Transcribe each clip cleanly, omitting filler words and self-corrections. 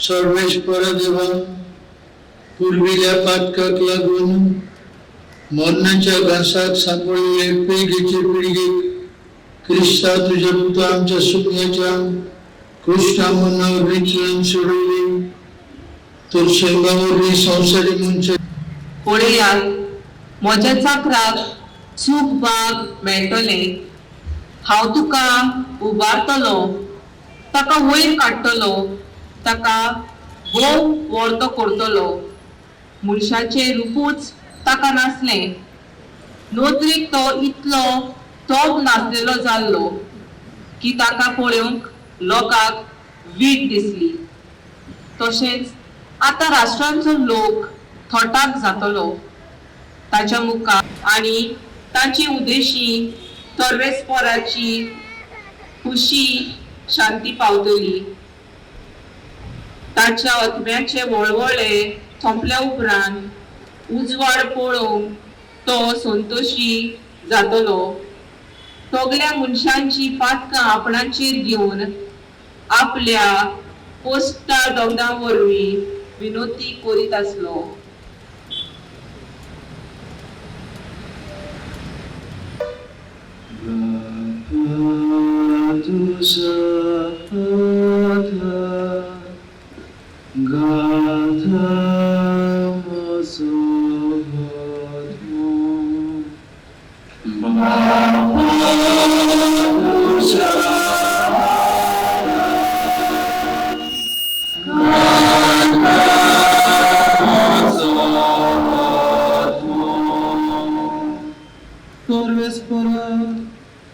सर्वेश्वर देवा, पूर्वील्या पातकाक लागून मरणाच्या घासात सांभाळले पिळगेचे पिळगेक क्रिस्ता तुझ्या पुत्र आमच्या सुखण्याच्या कृष्णा मनावर विचलन सोडवली, तर शेंगावरली संसारी मनशा पळयात म्हज्या चाकराक सूख भाग मेळटले। हांव तुका उबारतलो, ताका वयर काडटलो, ताका भोव व्हरतो करतलो। मनशाचे रूपूच ताका नासले, नोदरेक तो इतलो तोब नासलेलो जाल्लो की ताका पळोवंक लोकांक वीट दिसली। तशेंच आतां राष्ट्रांचो लोक थोटाक जातलो, ताच्या मुखार आनी ताची उदेशी सर्वेस्पराची खुशी शांती पावतली। ताच्या आत्म्याचे वळवळे सोंपल्या उपरांत उजवाड पळोवंक तो संतोशी जातलो। सगल्या मनशांची पातकां आपणाचेर घेवन आपल्या पोस्टा दोगदा वरवीं विनोदी करीत आसलो।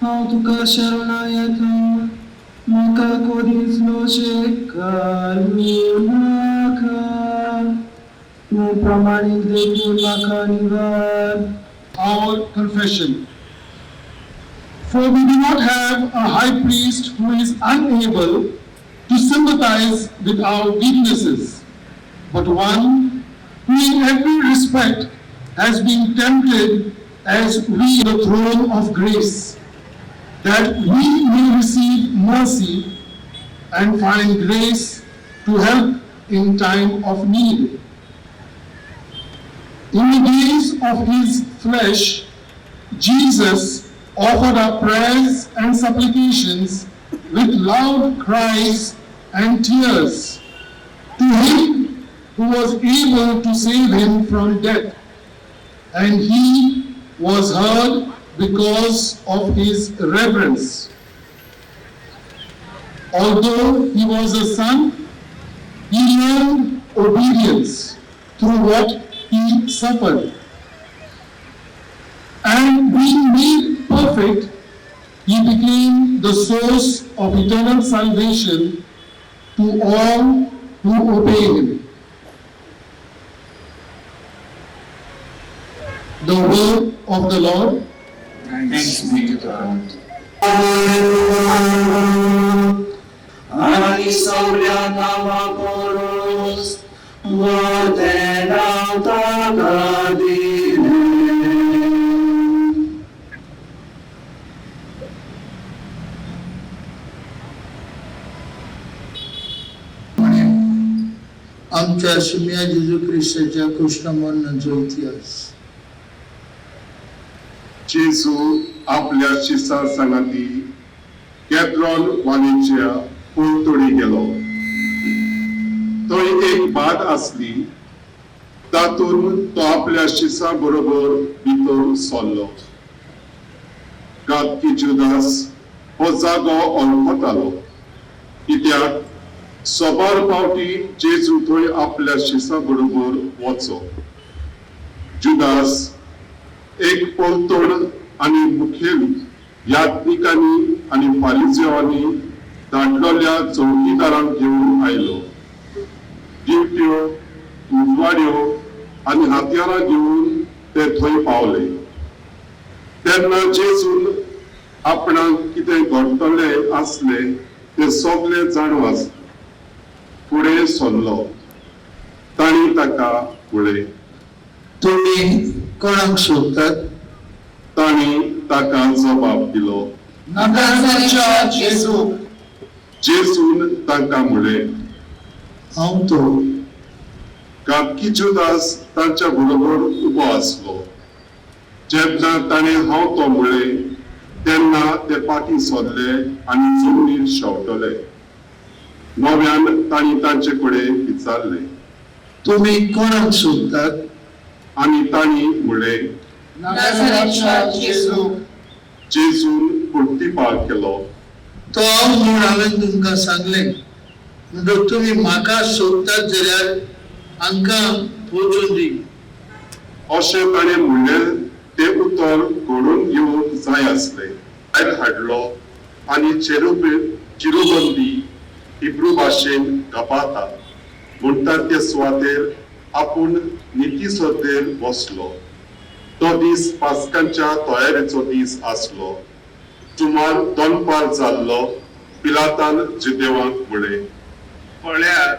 हांव तुका शरणा येता, म्हाका कधीच लोशेक घालूं नाका, तूं प्रामाणीक देखून म्हाका निवार। Our confession. For we do not have a high priest who is unable to sympathize with our weaknesses, but one who in every respect has been tempted as we the throne of grace, that we may receive mercy and find grace to help in time of need. In the days of his flesh, Jesus offered up prayers and supplications with loud cries and tears to him who was able to save him from death, and he was heard because of his reverence. Although he was a son, he learned obedience through what he suffered. And being made perfect, he became the source of eternal salvation to all who obey him. The word of the Lord. Thanks be to God. Ani saulia nama koros, wadena tagadine. आमच्या शिम्या जेजू ख्रिस्ताच्या कृष्णमरणाचो इतिहास। जेजू आपल्या शिष्या संगाती कॅद्रॉन वालीच्या पोर्तोडी गेलो। थंय एक बाग आसली, तातून तो आपल्या शिष्या बरोबर भितर सरलो। गादकी जुदास हो जागो वळखतालो, कित्याक सोबार पावटी जेजू थंय आपल्या शिष्या बरोबर वचो। जुदास एक पोर्तोड आनी मुखेल यात्रिकांनी आनी फारिसेवांनी धाडलेल्या चौकीदारांक घेवन आयलो। दिवट्यो, उजवाड्यो आनी हातयारां घेवन ते थंय पावले। तेन्ना जेजून आपणाक कितें घडटले आसले ते सगळे जाणून फुडें सरलो। तांणी ताका फुडें तुम्ही कोणाक सोदतात? तांणी ताका जबाब दिलो, नाजारेथच्या जेजू। जेजून तांकां म्हळें, हांव तो गाबकीचुदास तांच्या बरोबर उबो आसलो. जेन्ना ताणें हांव तो म्हळें तेन्ना ते फाटीं सरले आनी जमनीर शेंवटले. नव्यान तांणी तांचे कडेन विचारलें तुमी कोणाक सोदतात? आनी तांणी म्हळें नाझारेथच्या येसू. जेजून प्रतिपाळ केलो. तो हांव म्हूण हांवें तुमकां सांगलें. म्हणटच तुमी म्हाका सोदतात जाल्यार हांकां वचून दी. अशें ताणें म्हणलें तें उतर घडोवन घेवंक जाय आसलें. भायर हाडलो आनी चिरोबंदी हिब्रू भाशेन गपाता म्हणटात ते सुवातेर आपूण निती सर्तेर बसलो. तो दीस पास्कांच्या तयारेचो दीस आसलो. सुमार दनपार जाल्लो. पिलातान जुदेवांक म्हळें पळयात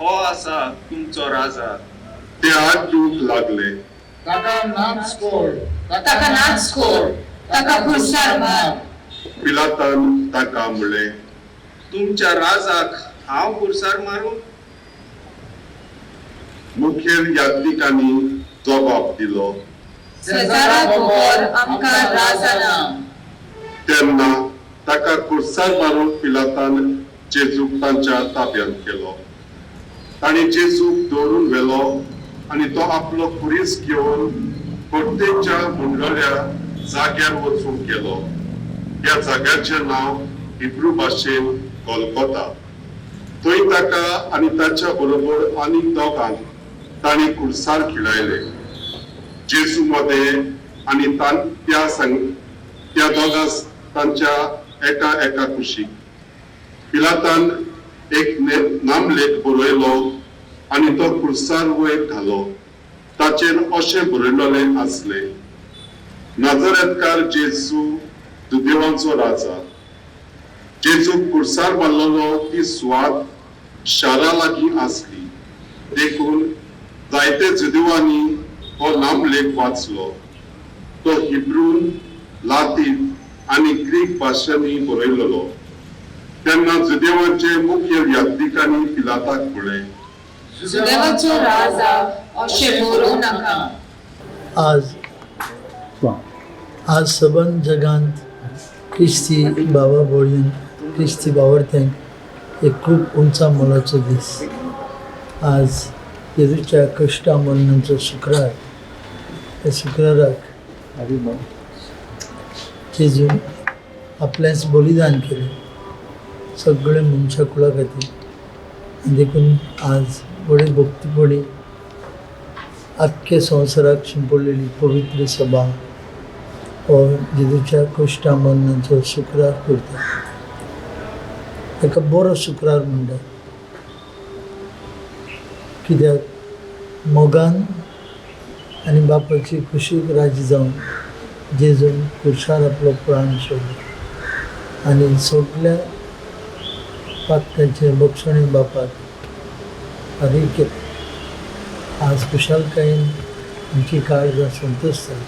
हो आसा तुमचो राजा. ते आड्डूंक लागले. ताका नाच कोर. ताका नाच कोर. ताका खुर्सार मार. पिलातान ताका म्हळें तुमच्या राजाक हांव खुर्सार मारूं? मुखेल यात्रिकांनी जबाब दिलो. सेजारा बरोबर आमकां राजा ना. तेन्ना ताका खुर्सार मारूंक पिलातान जेजूक तांच्या ताब्यांत केलो. ताणी जेजूक दवरून व्हेलो आनी तो आपलो खुरीस घेवन कोर्तेच्या मुंडल्या जाग्यार वचून गेलो. त्या जाग्याचें नांव हिब्रू भाशेन गोल्गोथा. थंय ताका आनी ताच्या बरोबर आनीक दोगांक ताणी खुर्सार खिळायले. जेजू मध्ये आनी त्या दोगां तांच्या एका कुशीक. पिलातान एक नामलेख बरयलो आनी तो खुर्सार वयर घालो. ताचेर अशें बरयलोलें आसलें नाझारेथकार जेजू जुदेवांचो राजा. जेजूक खुर्सार मारलेलो ती सुवात शारा लागीं आसली. देखून जायते जुदेवांनी हो नामलेख वाचलो. तो हिब्रून, लातीन आनी ग्रीक भाशांनी बरयलेलो. तेन्ना जुदेवांचे मुखेल यात्रिकांनी पिलाताक म्हळें जुदेवाचो राजा अशें बरोवं नाका. आज सबंद जगांत क्रिस्ती बाबा भोळयेन क्रिस्ती वावरत्यांक एक खूब उंचा मोलाचो दीस. आज जेजूच्या कश्टा मरणाचो शुक्रार. त्या शुक्राराक जेजून आपल्याच बलिदान केलें सगळे मनशा कुळा खातीर. आनी देखून आज बडे भक्तीपणी आख्खे संवसाराक शिंपडलेली पवित्र सभा हो जेजूच्या कश्टा मरणाचो शुक्रार करता. ताका बरो शुक्रार म्हणटात. कित्याक मोगान आनी बापाची खुशीक राजी जावन जेजून खुर्सार आपलो प्राण सोडलो आनी सगल्या पातकांचे भक्षणी बापाक फारीक केलें. आज खुशालकायेन आमची काळजां संतोसतात.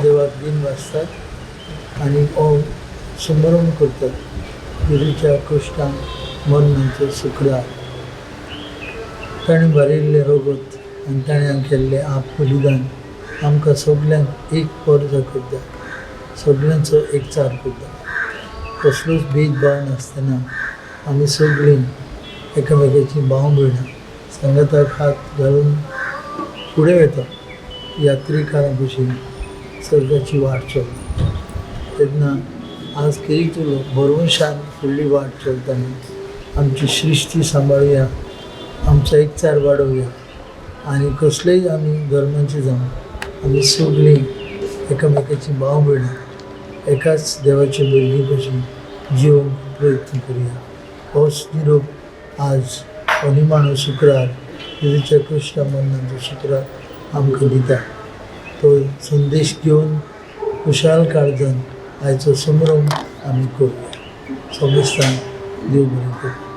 देवाक दिन वाजतात आनी हो स्मरण करतात जेजूच्या कश्टांक मरणाचो शुक्रार. ताणें भरिल्लें रगत आनी ताणें केल्लें आप बलिदान आमकां सगल्यांक एक पर्जा करता. सगल्यांचो एकचार करता. कसलोच भेदभाव नासतना आमी सगळीं एकामेकाची भाव भयणां सांगाताक हात घालून फुडें वता. यात्रिकारां भशेन सर्गाची वाट चलता. तेन्ना आज कितें भरवंशान फुडली वाट चलतना आमची श्रिश्टी सांबाळुया. आमचो एकचार वाडोवया आनी कसलेय आमी धर्माचे जावं आमी सगळीं एकामेकाची भाव भयणां एकाच देवाचे भुरगीं भशेन जिवंक प्रयत्न करुया. होच निरोप आज हो निमाणो शुक्रार जेजूच्या कश्टा मरणाचो शुक्रार आमकां दिता. तो संदेश घेवन खुशाल काळजान आयचो संभ्रम आमी करुया. समेस्तान देव बरें करूं.